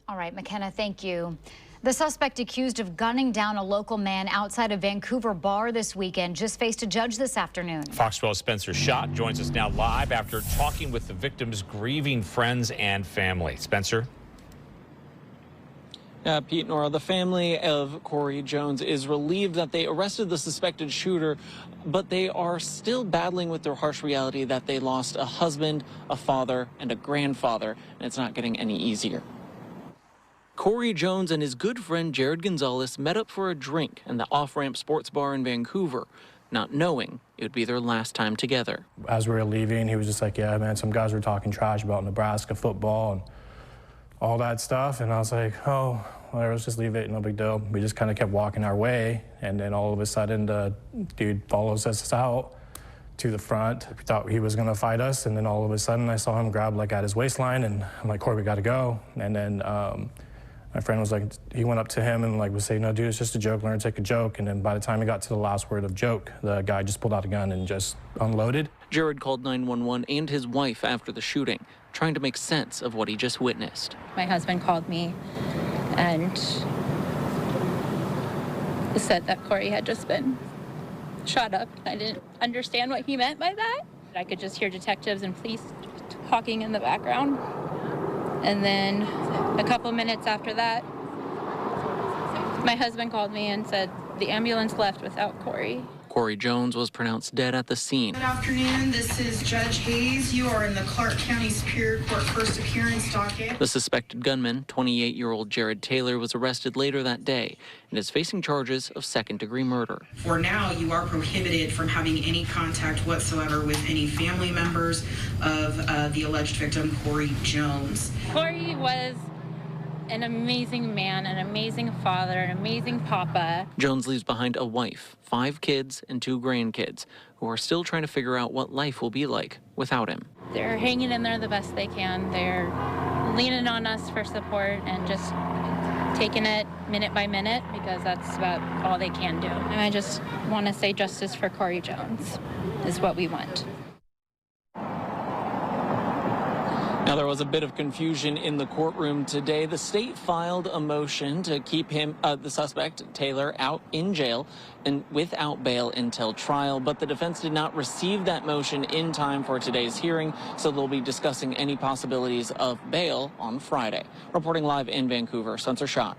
All right, McKenna, thank you. The suspect accused of gunning down a local man outside a Vancouver bar this weekend just faced a judge this afternoon. Fox 12's Spencer Schott joins us now live after talking with the victim's grieving friends and family. Spencer? Pete, Nora, the family of Corey Jones is relieved that they arrested the suspected shooter, but they are still battling with their harsh reality that they lost a husband, a father, and a grandfather, and it's not getting any easier. Corey Jones and his good friend Jared Gonzalez met up for a drink in the off-ramp sports bar in Vancouver, not knowing it would be their last time together. As we were leaving, he was just like, yeah, man, some guys were talking trash about Nebraska football and all that stuff. And I was like, oh, well, let's just leave it, no big deal. We just kind of kept walking our way. And then all of a sudden, the dude follows us out to the front. We thought he was going to fight us. And then all of a sudden, I saw him grab like at his waistline. And I'm like, Corey, we got to go. And then my friend was like, he went up to him and like was saying, no, dude, it's just a joke, learn to take a joke. And then by the time he got to the last word of joke, the guy just pulled out a gun and just unloaded. Jared called 911 and his wife after the shooting, trying to make sense of what he just witnessed. My husband called me and said that Corey had just been shot up. I didn't understand what he meant by that. I could just hear detectives and police talking in the background. And then a couple minutes after that, my husband called me and said the ambulance left without Corey. Corey Jones was pronounced dead at the scene. Good afternoon. This is Judge Hayes. You are in the Clark County Superior Court first appearance docket. The suspected gunman, 28-year-old Jared Taylor, was arrested later that day and is facing charges of second-degree murder. For now, you are prohibited from having any contact whatsoever with any family members of the alleged victim, Corey Jones. Corey was an amazing man, an amazing father, an amazing papa. Jones leaves behind a wife, 5 kids, and 2 grandkids who are still trying to figure out what life will be like without him. They're hanging in there the best they can. They're leaning on us for support and just taking it minute by minute because that's about all they can do. And I just want to say justice for Corey Jones is what we want. Now, there was a bit of confusion in the courtroom today. The state filed a motion to keep him, the suspect, Taylor, out in jail and without bail until trial, but the defense did not receive that motion in time for today's hearing, so they'll be discussing any possibilities of bail on Friday. Reporting live in Vancouver, Spencer Schott.